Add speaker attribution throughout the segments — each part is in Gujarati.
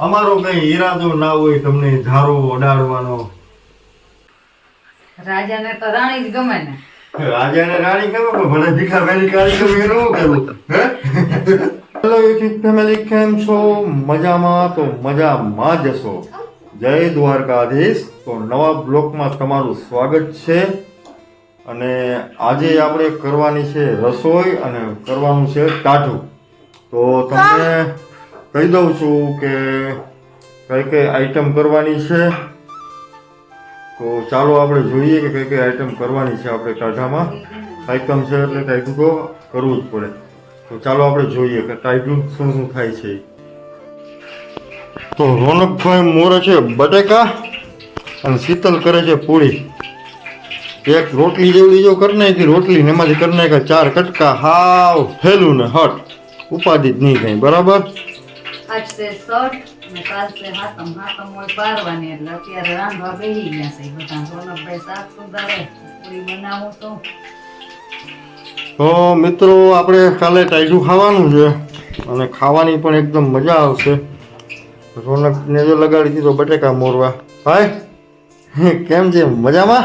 Speaker 1: અમારો કઈ ઈરાદો ના હોય તમને ધારો અડાડવાનો.
Speaker 2: રાજાને તો રાણી જ ગમે ને.
Speaker 1: રાજાને રાણી ગમે પણ ભલે ભીખા બેની કાળી ગમે એનું શું કરું? હેલો યુટ્યુબ ફેમિલી, કેમ છો? મજામાં? તો મજામાં જ હશો. જય દ્વારકાધીશ. તો નવા બ્લોગમાં તમારું સ્વાગત છે. અને આજે આપણે કરવાની છે રસોઈ અને કરવાનું છે ટાઢું. તો તમને કહી દઉં છું કે કઈ કઈ આઈટમ કરવાની છે. તો ચાલો આપણે જોઈએ કે કઈ કઈ આઈટમ કરવાની છે. આપણે ટાઢામાં આઈટમ છે એટલે ટાઢું તો કરવું જ પડે. તો ચાલો આપણે જોઈએ કે ટાઢું શું શું થાય છે. તો રોનકભાઈ મોરે છે બટેકા અને શીતલ કરે છે પૂરી. એક રોટલી જેવડી જો કરી નાખી રોટલી ને એમાંથી કરી નાખ્યા 4 કટકા. હાવ હેલું ને હટ ઉપાધિ જ નહીં કઈ. બરાબર.
Speaker 2: આજ છે સટ ને કાલ છે હાતમ. હાતમ હોય પારવાની એટલે અત્યારે રાંધવા બેસી ગયા છે બધા. રોનકભાઈ શાક સુધારે, પૂરી બનાવું
Speaker 1: તો મિત્રો આપણે કાલે ટાઢું ખાવાનું છે અને ખાવાની પણ એકદમ મજા આવશે. રોનકને જો લગાડી દીધો બટેકા મોરવા. ભાઈ કેમ છે? મજામાં?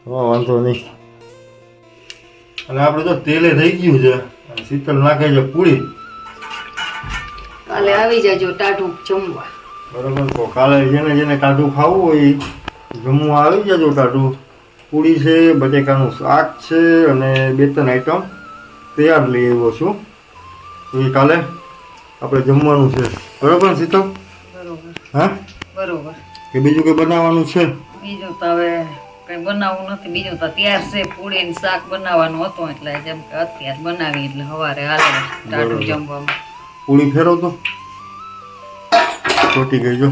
Speaker 1: વાંધો નહીં. અને આપણે તો તેલે થઈ ગયું છે. શીતલ નાખે છે પૂરી.
Speaker 2: કાલે આવી જાજો ટાઢું જમવા.
Speaker 1: બરાબર. તો કાલે જેને જેને ટાઢું ખાવું હોય જમવા આવી જજો. ટાઢું પૂરી છે, બટેકાનું શાક છે અને 2-3 આઈટમ તૈયાર લઈ આવ્યો છું. તો એ કાલે આપણે જમવાનું છે. બરાબર શીતલ?
Speaker 2: બરોબર.
Speaker 1: હા
Speaker 2: બરોબર.
Speaker 1: કે બીજું કંઈ બનાવવાનું છે?
Speaker 2: બીજું તો હવે કઈ બનાવવું નથી. બીજું તો તૈયાર છે. પૂરી ને શાક બનાવવાનું હતું એટલે જેમ કે અત્યારે બનાવી એટલે સવારે હાલે ટાઢું જમવામાં.
Speaker 1: પૂરી ફેરવ તો ચોટી ગઈ જો.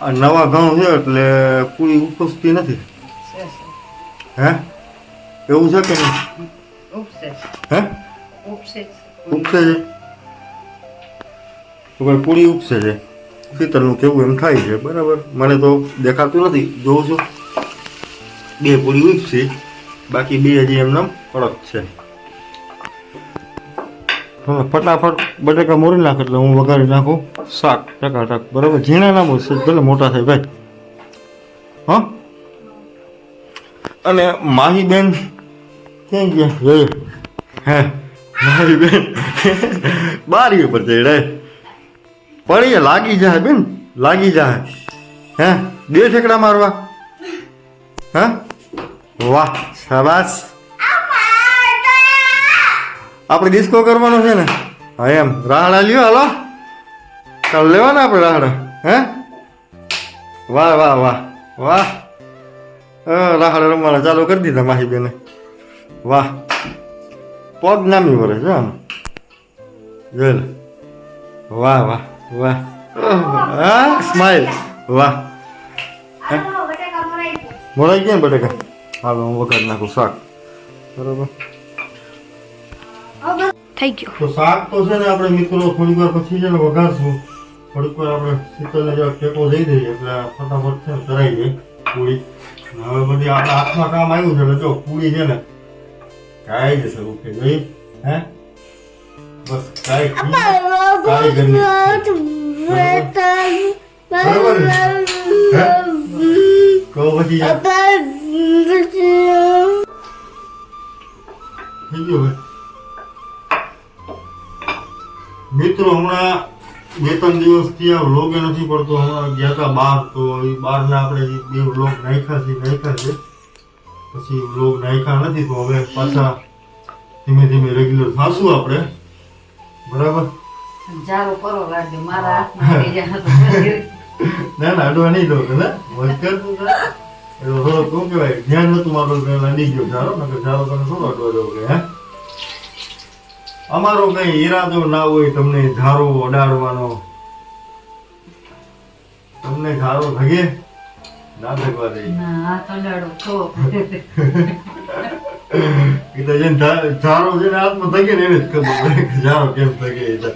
Speaker 1: આ નવા ઘઉં છે એટલે પૂરી ઉપસતી નથી. હે એવું છે કે નહીં?
Speaker 2: ઉપસે
Speaker 1: હે
Speaker 2: ઉપસે
Speaker 1: ઉપસે છે તો ભાઈ પૂરી ઉપસે છે. શીતલનું કેવું એમ થાય છે. બરાબર. મને તો દેખાતું નથી. જોઉં છું 2 પૂરી ઉપસી, બાકી 2 હજી એમને કડક છે. હવે ફટાફટ બટેકા મોરી નાખ એટલે હું વઘારી નાખું શાક ટકાટક. બરાબર. ઝીણા ના મોરશે ભલે મોટા થાય ભાઈ. હા. અને માહી બેન ક્યાં ગયા? હે મારી બેન બારી ઉપર ચડે પડી લાગી જાય બેન, લાગી જાય. હે 2 ઠેકડા મારવા. હા વાહ શાબાશ. આપણે ડિસ્કો કરવાનો છે ને? હા એમ. રાહડા લ્યો હાલો. ચાલ લેવાના આપણે રાહડા. હે વાહ વાહ વાહ વાહ. રાહડા રમવાના ચાલુ કરી દીધા માહી બેને. વાહ પગ નામી વરે છે આમ. જોઈ લે. વાહ વાહ વાહ. હા સ્માઈલ. વાહ. મોરાઈ ગયા બટેકા. હાલો હું વઘારી નાખું શાક. બરાબર
Speaker 2: થઈ ગયો.
Speaker 1: તો શાક તો છે ને આપણે મિત્રો થોડીક વાર પછી છે ને વઘારશું. થોડીક વાર આપણે શીતલને જો ટેકો દઈ દઈએ એટલે ફટાફટ છે ને તરાઈ જાય પૂરી. હવે બધી આપણા હાથમાં કામ આવ્યું છે એટલે જો પૂરી છે ને કાંઈ જશે. ઓકે જોઈ. હે બસ કારીગરની બરાબર ને? હે કહો પછી થઈ ગયું ભાઈ. મિત્રો હમણાં 2-3 દિવસથી આ વ્લોગ નથી પડતો. હમણાં ગયા હતા બહાર તો એ બહારના આપણે 2 વ્લોગ નાખ્યા છે. પછી વ્લોગ નાખ્યા નથી તો હવે પાછા ધીમે ધીમે રેગ્યુલર થાશું આપણે. બરાબર.
Speaker 2: જારો કરો લાગે મારા હાથમાં બીજા
Speaker 1: ના ના અડવા નહીં દો ને મોજ કરતું એટલે થોડો શું કહેવાય ધ્યાન નતું મારું અડી ગયો જારો. નકર જારો તને થોડો અડવા દો કે હે. અમારો કઈ ઈરાદો ના હોય તમને ધારો અડાડવાનો. તમને ધારો ભગે ના ભગવા દે.
Speaker 2: ના હાથ અડાડો તો
Speaker 1: એ તો જેને ઝારો જેને હાથમાં થગે ને એને જ ખબર પડે કે ઝારો કેમ થગે એ તો.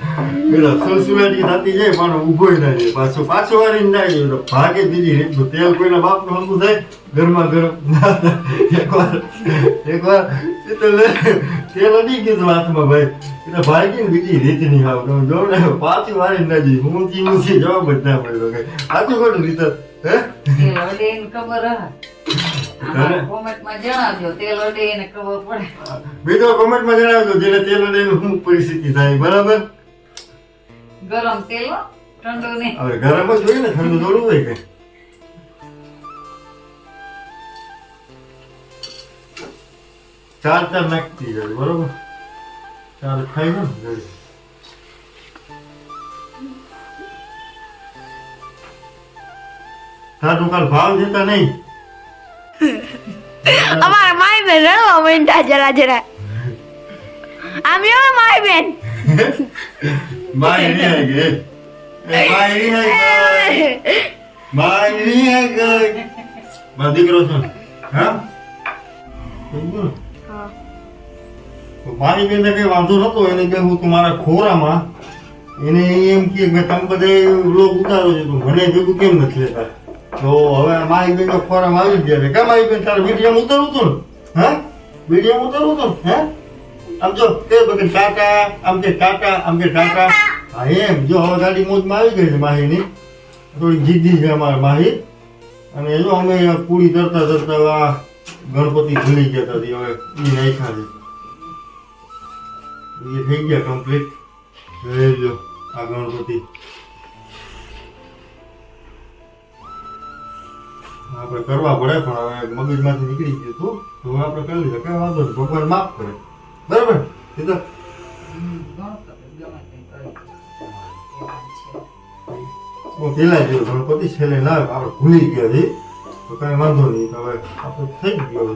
Speaker 1: પેલા સુસુવાટી થતી જાય માનો ઊભો ના જાય પાછો વારીને ના જાય તો ભાગે બીજી રીતનું તેલ કોઈના બાપનું હમું થાય ગરમા ગરમ એકવાર શીતલ તેલ અડી ગયું હાથમાં ભાઈ એટલે ભાગી ને બીજી રીત નહીં આવ તમે જો ને પાછી વારીને ના જઈ ઊંચી જવાબ જ ના પડ્યો કઈ સાચું ખોટું રીત હે
Speaker 2: તેલ અડે એને ખબર હે. આમાં કોમેન્ટમાં જણાવજો તેલ અડે એને ખબર પડે.
Speaker 1: બીજો કોમેન્ટમાં જણાવજો જેને તેલ અડે એનું શું પરિસ્થિતિ થાય બરાબર.
Speaker 2: ગરમ તેલ હો, ઠંડુ નહીં.
Speaker 1: હવે ગરમ જ હોય ને ઠંડુ થોડું હોય કે ચાર નાખતી જાય બરોબર. ચાર ખાઈ ને ઘરે. તારું કાલ ભાવ જતા નહીં
Speaker 3: અમારા માય બેન રડવા માંડ્યા જરા જરા. આમ જો માય બેન
Speaker 1: માય નહીં હે માય નહીં હે માય નહીં હે મારો દીકરો છે હા સમજ્યું? મારી બેન કઈ વાંધો નતો એને કે હું તમારા ખોરામાં એને એમ કે તમે બધા લોક ઉતારો છો તો મને ભેગું કેમ નથી લેતા તો હવે મારી બેન ખોરામાં આવી ગયા છે. કેમ મારી બેન તારે વિડીયો ઉતારવું હતું ને હા વિડીયો ઉતારવું હતું હે આમ જો કે બગન ટાટા આમ કે ટાટા આમ કે ટાટા હા એમ જો હવે ગાડી મોજમાં આવી ગઈ છે માહીની થોડી જીદ્દી છે અમારા માહી અને જો અમે પૂરી તરતા આ ગણપતિ ભૂલી ગયા હતા હવે એ નાખ્યા છે એ થઈ ગયા કમ્પ્લીટ જોઈ લો આ ગણપતિ આપણે કરવા પડે પણ હવે મગજમાંથી નીકળી ગયું હતું તો હવે આપણે કરી લીધું કઈ વાંધો નહીં ભગવાન માફ કરે બરાબર એ તો પેલા જેવો ગણપતિ છેલ્લે ના આપણે ભૂલી ગયા છે તો કઈ વાંધો નહીં હવે આપણે થઈ ગયો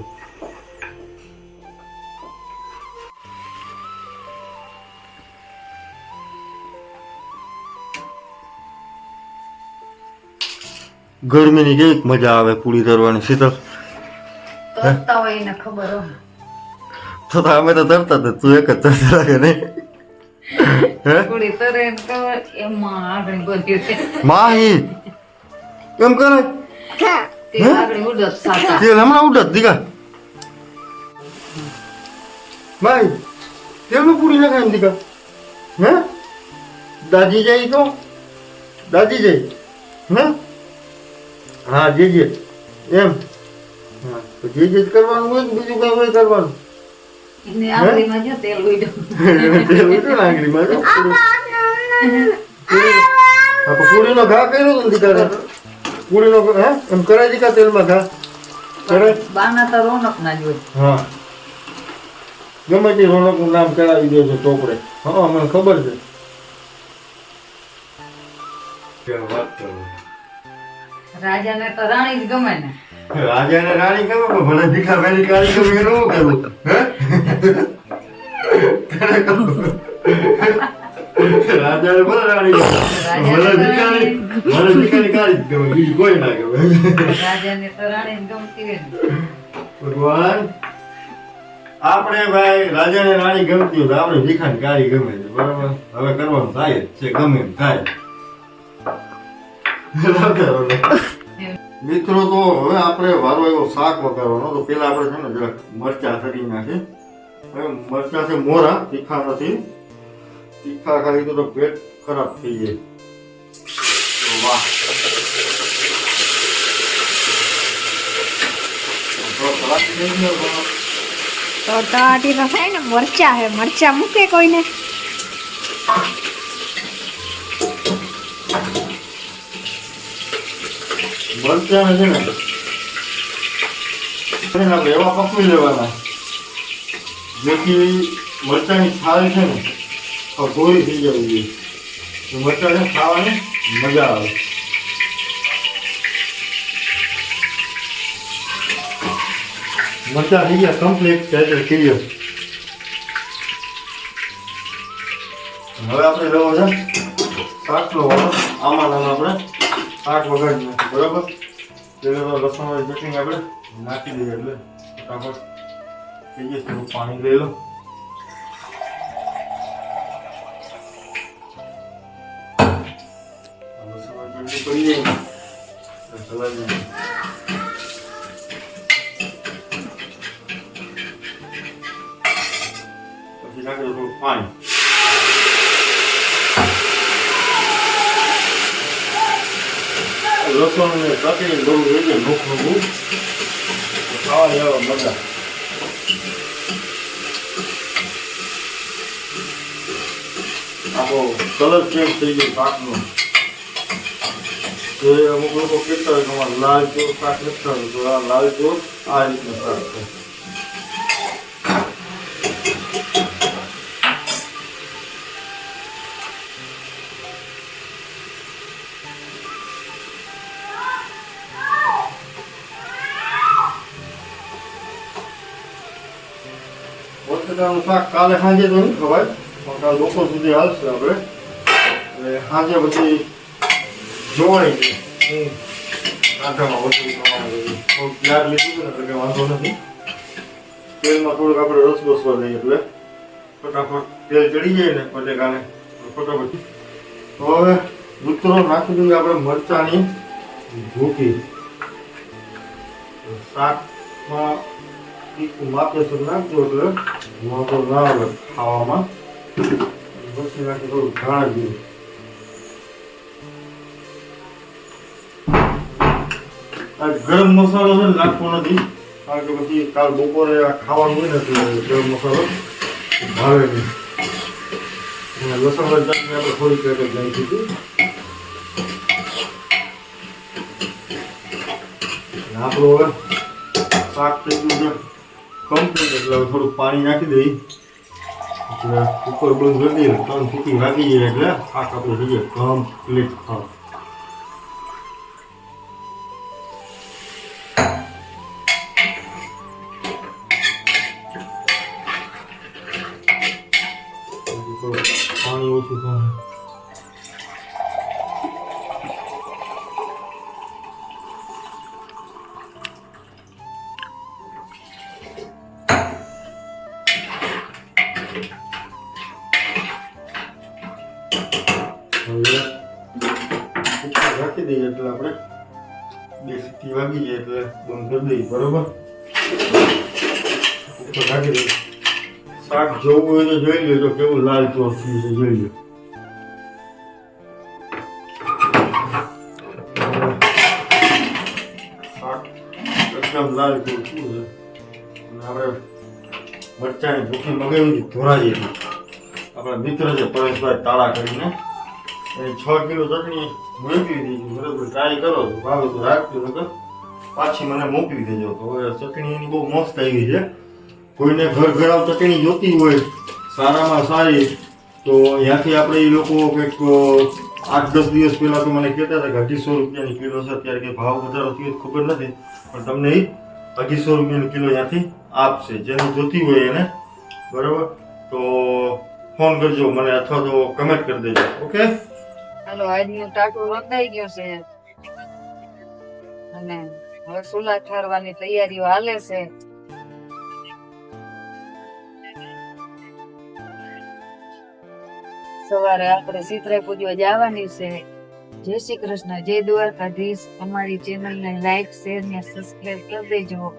Speaker 1: ગરમીની કેવી મજા આવે પૂરી તરવાની શીતલ
Speaker 2: તરતા હોય એને ખબર હોય.
Speaker 1: તો અમે તો તરતા હતા તું એક જ તરતા લાગે નહીં હે
Speaker 2: પૂરી તરે એને ખબર એમાં આગળ ગોત્યું છે.
Speaker 1: માહી કેમ કરે
Speaker 2: તે આગળ ઉડત સાતા.
Speaker 1: તેલ હમણાં ઉડત દીકા માહી તેલનું પૂરી નખાય ને દીકા હે દાદી જાય તો દાદી જાય હે હા જે એમ હા તો જે કરવાનું હોય તો બીજું કઈ હોય કરવાનું
Speaker 2: એને આંગળીમાં જો તેલ ઉડ્યું.
Speaker 1: તેલ ઉડ્યું ને આંગળીમાં જો આપણે પૂરીનો ઘા કર્યો ને દીકરા પૂરીનો હે એમ કરાય દીકા તેલમાં ઘા કરાય
Speaker 2: બાના તો રોનક ના જ હોય.
Speaker 1: હા ગમે તે રોનકનું નામ કરાવી દે છે ચોપડે હા મને ખબર છે વાત કરો
Speaker 2: રાજાને તો રાણી જ ગમે ને.
Speaker 1: રાજાને રાણી ગમે પણ ભલે ભીખા બેની કાળી ગમે એનું શું કરવું હે રાજાને ભલે રાણી ગમે ભલે ભીખાની કાળી જ ગમે બીજું કોઈ ના ગમે
Speaker 2: રાજાને તો રાણી જ ગમતી હોય ને.
Speaker 1: ભગવાન આપણે ભાઈ રાજાને રાણી ગમતી હોય તો આપણે ભીખાની કાળી ગમે છે બરાબર હવે કરવાનું થાય જ છે ગમે એમ થાય મિત્રો તો હવે આપણે વારો એવો શાક વઘારવાનો તો પેલા આપણે છે ને જરાક મરચા તરી નાખીએ હવે મરચા છે મોરા તીખા નથી તીખા ખાલી તો પેટ ખરાબ થઈ જાય તો વાહ
Speaker 3: તો તળાટી તો થાય ને મરચા હે મરચા મૂકે કોઈને
Speaker 1: મરચા છે ને આપણે એવા પકવી લેવાના જેથી મરચાની છાલ છે ને ગોળી થઈ જવી જોઈએ તો મરચા છે ખાવાની મજા આવે મરચા થઈ ગયા કમ્પ્લીટ ત્યારે ક્લિયર હવે આપણે લેવો છે શાક લો આમાં આપણે શાક વગાડી નાખીએ બરાબર પેલા લસણ વાળી ચટણી આપણે નાખી દઈએ એટલે ફટાફટ થઈ જશે થોડું પાણી લઈ લો. પડી જાય ચલાવી દે. પછી નાખી દો થોડું પાણી. લસણ ને કાકડી બહુ થઈ જાય નોખું ખાવા જેવા મજા. આખો કલર ચેન્જ થઈ ગયો શાકનો. જે અમુક લોકો કહેતા હોય કે અમારે લાલ ચોર શાક નથી થતું, તો આ લાલ ચોર આ રીતનું શાક છે. બટાકાનું શાક કાલે સાંજે તો નહીં ખવાય, પણ કાલે બપોર સુધી હાલશે આપણે. એટલે સાંજે પછી જોવાય છે હું કાંઠામાં વધુ પ્રમાણે થોડુંક યાદ લીધું ને એટલે કંઈ વાંધો નથી. તેલમાં થોડુંક આપણે રસ બસવા લઈએ એટલે ફટાફટ તેલ ચડી જાય ને બટેકાને ફટાફટ. તો હવે મિત્રો નાખી દઈએ આપણે મરચાંની ભૂકી. શાકમાં તીખું માપેસર નાખજો એટલે વાંધો ના આવે ખાવામાં. પછી નાખી થોડું ધાણા જીરું. આ ગરમ મસાલો છે ને નાખવો નથી, કારણ કે પછી કાલ બપોરે આ ખાવાનું હોય ને તો ગરમ મસાલો ભાવે નહીં. લસણ ચટણી આપણે થોડી પેકેટ નાખી હતી. આપણું હવે શાક થઈ ગયું છે કમ્પ્લીટ, એટલે હવે થોડુંક પાણી નાખી દઈએ એટલે ઉપર બંધ કરી દઈએ. 3 સીટી વાગી જાય એટલે શાક આપણે થઈ જાય કમ્પ્લીટ ખાવ. પાણી ઓછું થાય. રાખી દઈએ એટલે આપણે 2 સીટી વાગી જાય એટલે બંધ કરી દઈએ. બરોબર, ઉપર રાખી દઈએ. શાક જોવું હોય તો જોઈ લેજો કેવું લાલ ચોર થયું છે, જોઈ લો. શાક એકદમ લાલ ચોર થયું છે. અને આપણે મરચાંની ભૂખી મગાવી હતી ધોરાજી. આપણા મિત્ર છે પરેશભાઈ તાળા કરીને, એની 6 કિલો ચટણી મોકલી દીધી. બરાબર, ટ્રાય કરો તો ભાવે તો રાખજો, નકર પાછી મને મોકલી દેજો. તો હવે ચટણી એની બહુ મસ્ત આવી છે. કોઈને ઘર ચટણી જોતી હોય સારામાં સારી તો અહીંયાથી આપણે એ લોકો કંઈક 8-10 દિવસ પહેલાં તો મને કહેતા હતા કે 250 રૂપિયાની કિલો છે. અત્યારે કંઈ ભાવ વધારો થયો ખબર નથી, પણ તમને એ 250 રૂપિયાની કિલો અહીંયાથી આપશે. જેને જોતી હોય એને. બરાબર, તો ફોન કરજો મને અથવા તો કમેન્ટ કરી દેજો. ઓકે,
Speaker 2: હાલો આજનું ટાટું રંધાઈ ગયું છે અને હવે સુલા ઠારવાની તૈયારીઓ હાલે છે. સવારે આપણે સીતરાઈ પૂજવા જવાની છે. જય શ્રી કૃષ્ણ, જય દ્વારકાધીશ. અમારી ચેનલને લાઈક, શેર ને સબસ્ક્રાઇબ કરી દેજો.